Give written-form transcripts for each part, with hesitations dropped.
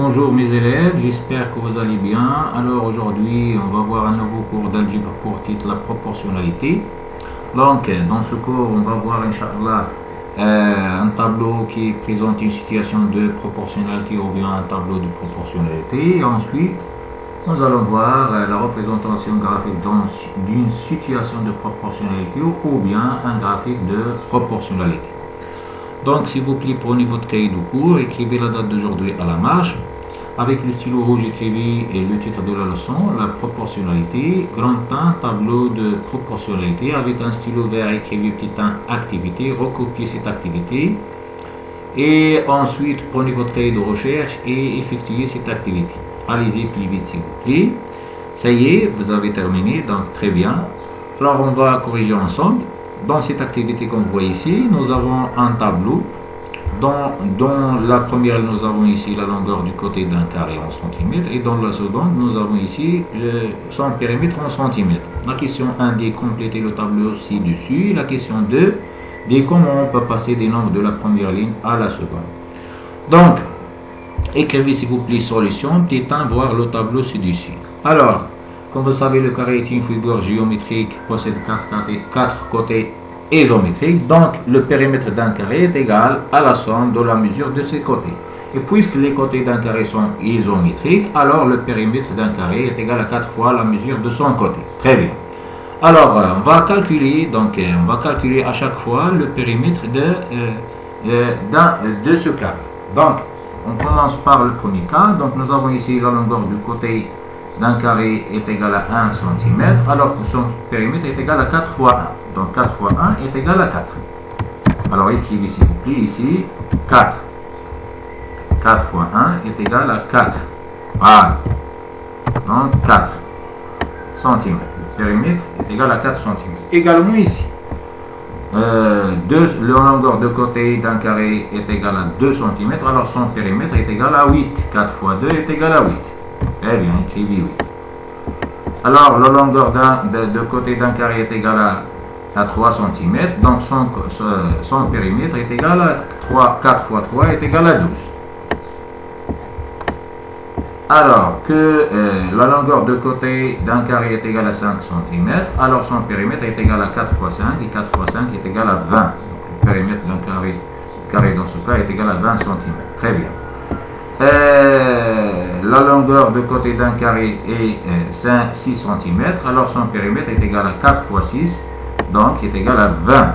Bonjour mes élèves, j'espère que vous allez bien. Alors aujourd'hui, on va voir un nouveau cours d'algèbre pour titre la proportionnalité. Donc dans ce cours, on va voir Inch'Allah un tableau qui présente une situation de proportionnalité ou bien un tableau de proportionnalité. Et ensuite, nous allons voir la représentation graphique d'une situation de proportionnalité ou bien un graphique de proportionnalité. Donc, s'il vous plaît, prenez votre cahier de cours, écrivez la date d'aujourd'hui à la marge. Avec le stylo rouge, écrivez le titre de la leçon, la proportionnalité. Grand 1, tableau de proportionnalité. Avec un stylo vert, écrivez petit 1, activité. Recopiez cette activité. Et ensuite, prenez votre cahier de recherche et effectuez cette activité. Allez-y plus vite, s'il vous plaît. Ça y est, vous avez terminé, donc très bien. Alors, on va corriger ensemble. Dans cette activité qu'on voit ici, nous avons un tableau. Dans la première, nous avons ici la longueur du côté d'un carré en centimètres. Et dans la seconde, nous avons ici son périmètre en centimètres. La question 1 dit compléter le tableau ci-dessus. La question 2 dit comment on peut passer des nombres de la première ligne à la seconde. Donc, écrivez s'il vous plaît solution, petit 1, voir le tableau ci-dessus. Alors, comme vous savez, le carré est une figure géométrique, possède 4 côtés isométriques. Donc, le périmètre d'un carré est égal à la somme de la mesure de ses côtés. Et puisque les côtés d'un carré sont isométriques, alors le périmètre d'un carré est égal à 4 fois la mesure de son côté. Très bien. Alors, on va calculer à chaque fois le périmètre de ce carré. Donc, on commence par le premier cas. Donc, nous avons ici la longueur du côté d'un carré est égal à 1 cm, alors que son périmètre est égal à 4 fois 1. Donc 4 fois 1 est égal à 4. Alors écrivez s'il vous plaît ici 4. 4 fois 1 est égal à 4. Voilà. Donc 4 cm. Le périmètre est égal à 4 cm. Également ici. La longueur de côté d'un carré est égal à 2 cm, alors son périmètre est égal à 8. 4 fois 2 est égal à 8. Très bien, écrivez 8. Alors, la longueur de côté d'un carré est égale à 3 cm. Donc, son périmètre est égal à 4 fois 3 est égal à 12. Alors, que la longueur de côté d'un carré est égale à 5 cm. Alors, son périmètre est égal à 4 fois 5. Et 4 fois 5 est égal à 20. Donc, le périmètre d'un carré dans ce cas est égal à 20 cm. Très bien. La longueur de côté d'un carré est 6 cm, alors son périmètre est égal à 4 fois 6, donc est égal à 20.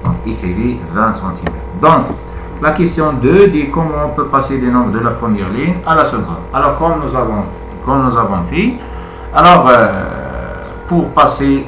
Donc écrivez 20 cm. Donc la question 2 dit comment on peut passer des nombres de la première ligne à la seconde. Alors comme nous avons fait, alors pour passer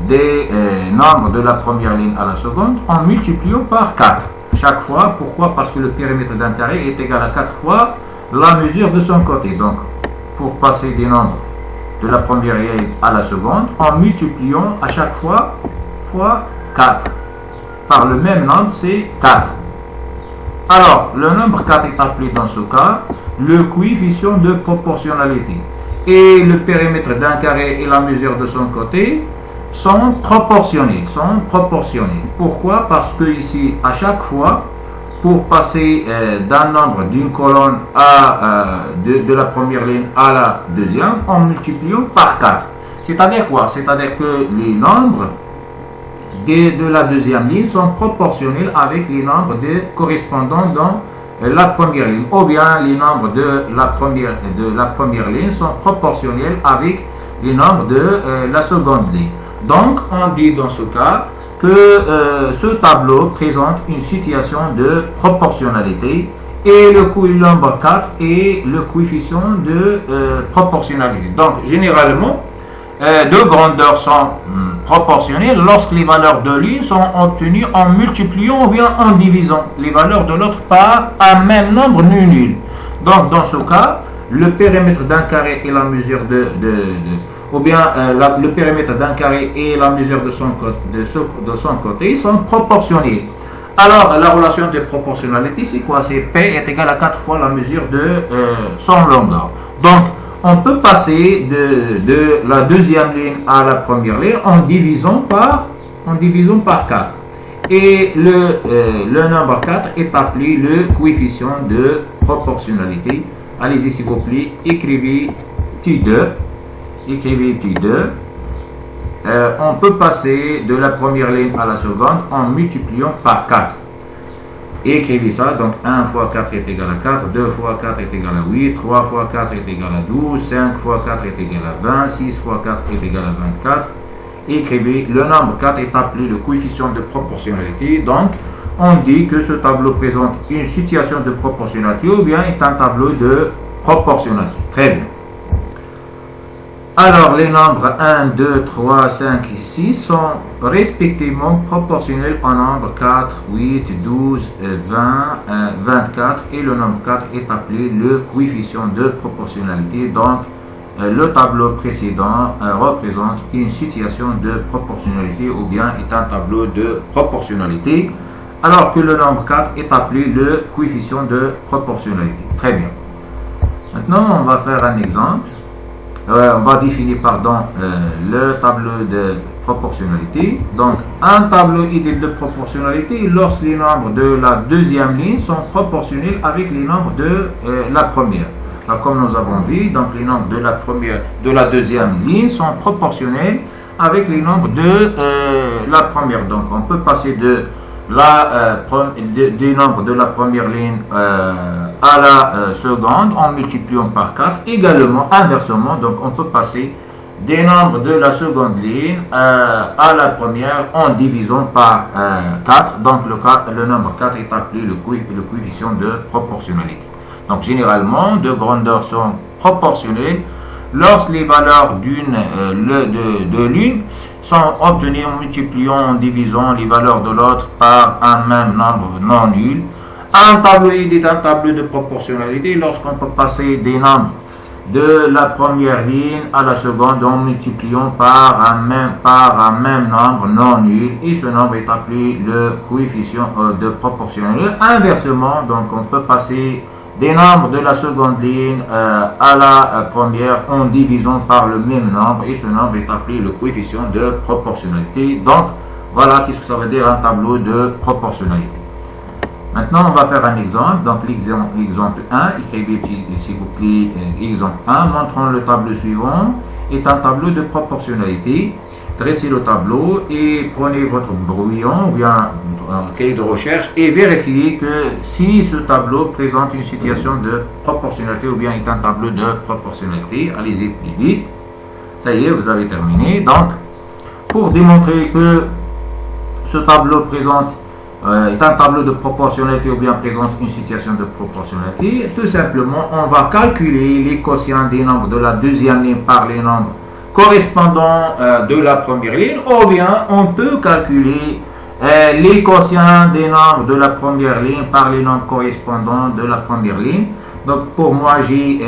des nombres de la première ligne à la seconde, en multipliant par 4. Chaque fois, pourquoi? Parce que le périmètre d'un carré est égal à 4 fois la mesure de son côté. Donc, pour passer des nombres de la première ligne à la seconde, en multipliant à chaque fois 4 par le même nombre, c'est 4. Alors, le nombre 4 est appelé dans ce cas le coefficient de proportionnalité. Et le périmètre d'un carré et la mesure de son côté sont proportionnés. Pourquoi? Parce que ici, à chaque fois, pour passer d'un nombre d'une colonne de la première ligne à la deuxième, en multipliant par 4. C'est-à-dire quoi? C'est-à-dire que les nombres de la deuxième ligne sont proportionnels avec les nombres correspondant dans la première ligne. Ou bien les nombres de la première ligne sont proportionnels avec les nombres de la seconde ligne. Donc, on dit dans ce cas que ce tableau présente une situation de proportionnalité et le nombre 4 est le coefficient de proportionnalité. Donc, généralement, deux grandeurs sont proportionnelles lorsque les valeurs de l'une sont obtenues en multipliant ou bien en divisant les valeurs de l'autre par un même nombre nul. Donc, dans ce cas, le périmètre d'un carré et la mesure le périmètre d'un carré et la mesure de son côté sont proportionnels. Alors, la relation de proportionnalité, c'est quoi? C'est P est égal à 4 fois la mesure de son longueur. Donc, on peut passer de la deuxième ligne à la première ligne en divisant par 4. Et le nombre 4 est appelé le coefficient de proportionnalité Allez-y s'il vous plaît, écrivez T2. Écrivez T2. On peut passer de la première ligne à la seconde en multipliant par 4. Écrivez ça, donc 1 fois 4 est égal à 4, 2 fois 4 est égal à 8, 3 fois 4 est égal à 12, 5 fois 4 est égal à 20, 6 fois 4 est égal à 24. Écrivez, le nombre 4 est appelé le coefficient de proportionnalité, donc on dit que ce tableau présente une situation de proportionnalité ou bien est un tableau de proportionnalité. Très bien. Alors, les nombres 1, 2, 3, 5 et 6 sont respectivement proportionnels au nombre 4, 8, 12, 20, 24 et le nombre 4 est appelé le coefficient de proportionnalité. Donc, le tableau précédent représente une situation de proportionnalité ou bien est un tableau de proportionnalité, alors que le nombre 4 est appelé le coefficient de proportionnalité. Très bien. Maintenant, on va faire un exemple. On va définir le tableau de proportionnalité. Donc, un tableau idéal de proportionnalité lorsque les nombres de la deuxième ligne sont proportionnels avec les nombres de la première. Alors, comme nous avons vu, donc les nombres de la deuxième ligne sont proportionnels avec les nombres de la première. Donc, on peut passer des nombres de la première ligne à la seconde en multipliant par 4. Également, inversement, donc on peut passer des nombres de la seconde ligne à la première en divisant par 4. Donc le nombre 4 est appelé le coefficient de proportionnalité. Donc généralement, deux grandeurs sont proportionnelles lorsque les valeurs de l'une sont obtenues en multipliant, en divisant les valeurs de l'autre par un même nombre non nul. Un tableau est un tableau de proportionnalité lorsqu'on peut passer des nombres de la première ligne à la seconde en multipliant par un même nombre non nul, et ce nombre est appelé le coefficient de proportionnalité. Inversement, donc on peut passer des nombres de la seconde ligne à la première en divisant par le même nombre, et ce nombre est appelé le coefficient de proportionnalité. Donc voilà qu'est-ce que ça veut dire un tableau de proportionnalité. Maintenant on va faire un exemple. Donc l'exemple 1, écrivez s'il vous plaît exemple 1, montrant le tableau suivant est un tableau de proportionnalité. Dressez le tableau et prenez votre brouillon ou bien un cahier de recherche et vérifiez que si ce tableau présente une situation de proportionnalité ou bien est un tableau de proportionnalité. Allez-y plus vite. Ça y est, vous avez terminé. Donc, pour démontrer que ce tableau est un tableau de proportionnalité ou bien présente une situation de proportionnalité, tout simplement, on va calculer les quotients des nombres de la deuxième ligne par les nombres correspondant de la première ligne, ou bien on peut calculer les quotients des nombres de la première ligne par les nombres correspondants de la première ligne. Donc pour moi, j'ai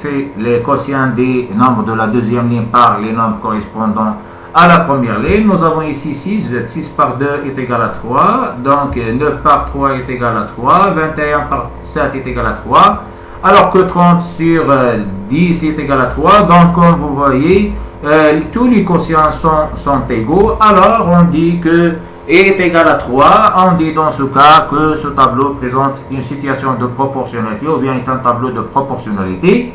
fait les quotients des nombres de la deuxième ligne par les nombres correspondant à la première ligne. Nous avons ici 6, 6 par 2 est égal à 3, donc 9 par 3 est égal à 3, 21 par 7 est égal à 3, alors que 30 sur 10 est égal à 3. Donc comme vous voyez, tous les quotients sont égaux, alors on dit que est égal à 3, on dit dans ce cas que ce tableau présente une situation de proportionnalité ou bien est un tableau de proportionnalité.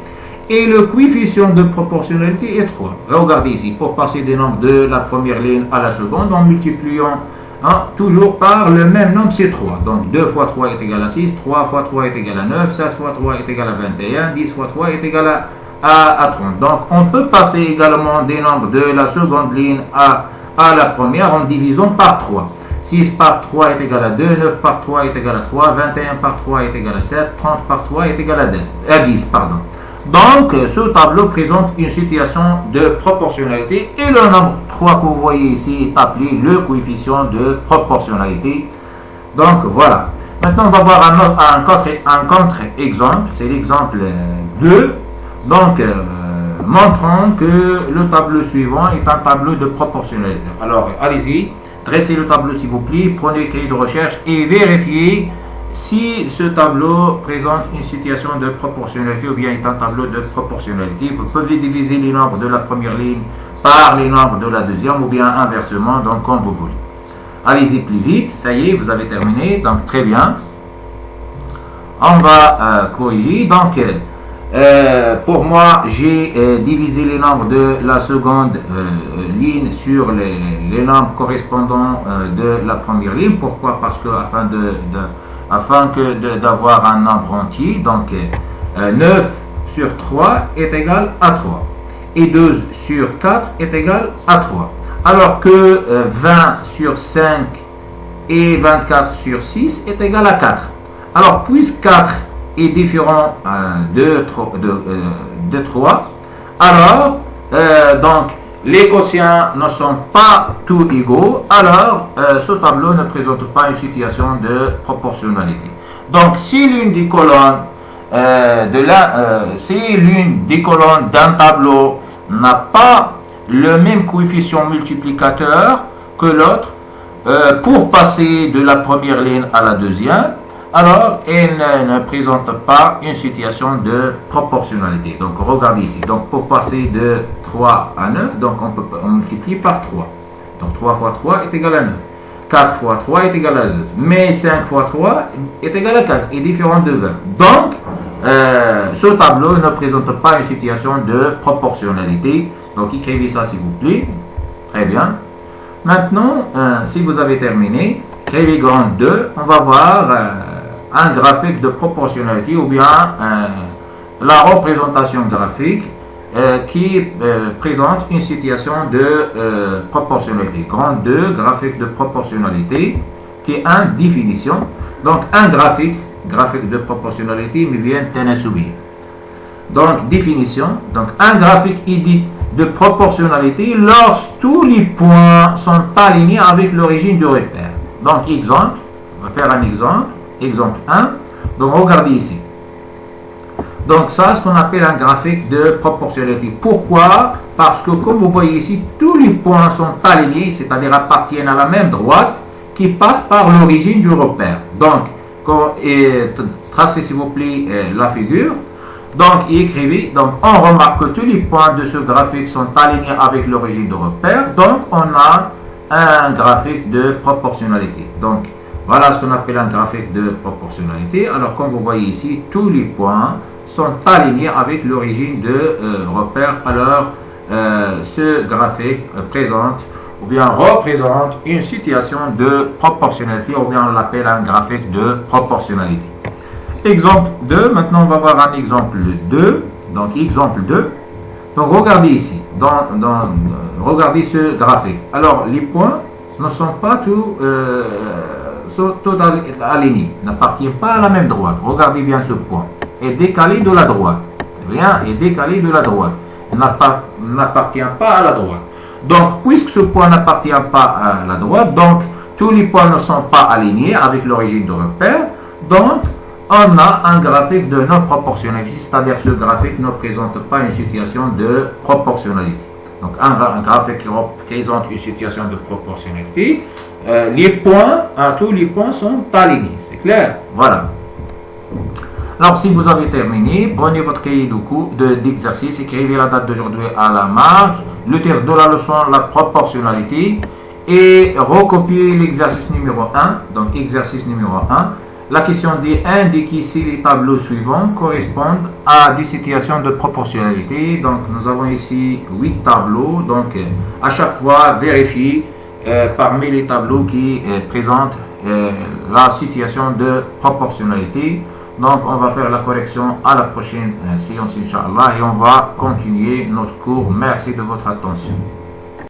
Et le coefficient de proportionnalité est 3. Regardez ici, pour passer des nombres de la première ligne à la seconde, en multipliant toujours par le même nombre, c'est 3. Donc 2 fois 3 est égal à 6, 3 fois 3 est égal à 9, 7 fois 3 est égal à 21, 10 fois 3 est égal à 30. Donc on peut passer également des nombres de la seconde ligne à la première en divisant par 3. 6 par 3 est égal à 2, 9 par 3 est égal à 3, 21 par 3 est égal à 7, 30 par 3 est égal à 10. Donc, ce tableau présente une situation de proportionnalité et le nombre 3 que vous voyez ici est appelé le coefficient de proportionnalité. Donc, voilà. Maintenant, on va voir un contre-exemple. C'est l'exemple 2. Donc, montrant que le tableau suivant est un tableau de proportionnalité. Alors, allez-y, dressez le tableau s'il vous plaît, prenez le cahier de recherche et vérifiez si ce tableau présente une situation de proportionnalité ou bien est un tableau de proportionnalité. Vous pouvez diviser les nombres de la première ligne par les nombres de la deuxième ou bien inversement, donc comme vous voulez. Allez-y plus vite, ça y est, vous avez terminé, donc très bien. On va corriger. Donc, pour moi, j'ai divisé les nombres de la seconde ligne sur les nombres correspondants de la première ligne. Pourquoi? Parce que afin d'avoir un nombre entier, donc 9 sur 3 est égal à 3 et 12 sur 4 est égal à 3. Alors que 20 sur 5 et 24 sur 6 est égal à 4. Alors, puisque 4 est différent de 3, alors donc les quotients ne sont pas tous égaux, alors ce tableau ne présente pas une situation de proportionnalité. Donc, si l'une des colonnes d'un tableau n'a pas le même coefficient multiplicateur que l'autre, pour passer de la première ligne à la deuxième, alors elle ne présente pas une situation de proportionnalité. Donc regardez ici, donc pour passer de 3 à 9, donc on multiplie par 3. Donc 3 fois 3 est égal à 9. 4 fois 3 est égal à 2. Mais 5 fois 3 est égal à 15, est différent de 20. Donc ce tableau ne présente pas une situation de proportionnalité. Donc écrivez ça s'il vous plaît. Très bien. Maintenant, si vous avez terminé, écrivez grand 2, on va voir un graphique de proportionnalité ou bien la représentation graphique qui présente une situation de proportionnalité. Grand 2, graphique de proportionnalité qui est une définition. Donc un graphique de proportionnalité me vient tenasubi. Donc définition, donc un graphique est dit de proportionnalité lorsque tous les points sont alignés avec l'origine du repère. Donc exemple, on va faire un exemple. Exemple 1. Donc regardez ici. Donc ça, c'est ce qu'on appelle un graphique de proportionnalité. Pourquoi? Parce que comme vous voyez ici, tous les points sont alignés, c'est-à-dire appartiennent à la même droite qui passe par l'origine du repère. Donc, tracez s'il vous plaît la figure. Donc, écrivez. Donc, on remarque que tous les points de ce graphique sont alignés avec l'origine du repère. Donc, on a un graphique de proportionnalité. Donc, voilà ce qu'on appelle un graphique de proportionnalité. Alors, comme vous voyez ici, tous les points sont alignés avec l'origine de repère. Alors, ce graphique présente ou bien représente une situation de proportionnalité ou bien on l'appelle un graphique de proportionnalité. Exemple 2, maintenant on va voir un exemple 2. Donc, exemple 2. Donc, regardez ici, regardez ce graphique. Alors, les points ne sont pas tous alignés, n'appartiennent pas à la même droite. Regardez bien ce point. Est décalé de la droite. Rien est décalé de la droite. N'appartient pas à la droite. Donc, puisque ce point n'appartient pas à la droite, donc tous les points ne sont pas alignés avec l'origine de repère. Donc, on a un graphique de non-proportionnalité, c'est-à-dire ce graphique ne présente pas une situation de proportionnalité. Donc, un graphique qui représente une situation de proportionnalité, tous les points sont alignés. C'est clair? Voilà. Alors, si vous avez terminé, prenez votre cahier d'exercice, écrivez la date d'aujourd'hui à la marge, le titre de la leçon, la proportionnalité, et recopiez l'exercice numéro 1. Donc, exercice numéro 1. La question dit indiquer si les tableaux suivants correspondent à des situations de proportionnalité. Donc, nous avons ici 8 tableaux. Donc, à chaque fois, vérifiez parmi les tableaux qui présentent la situation de proportionnalité. Donc, on va faire la correction à la prochaine séance, Inch'Allah, et on va continuer notre cours. Merci de votre attention.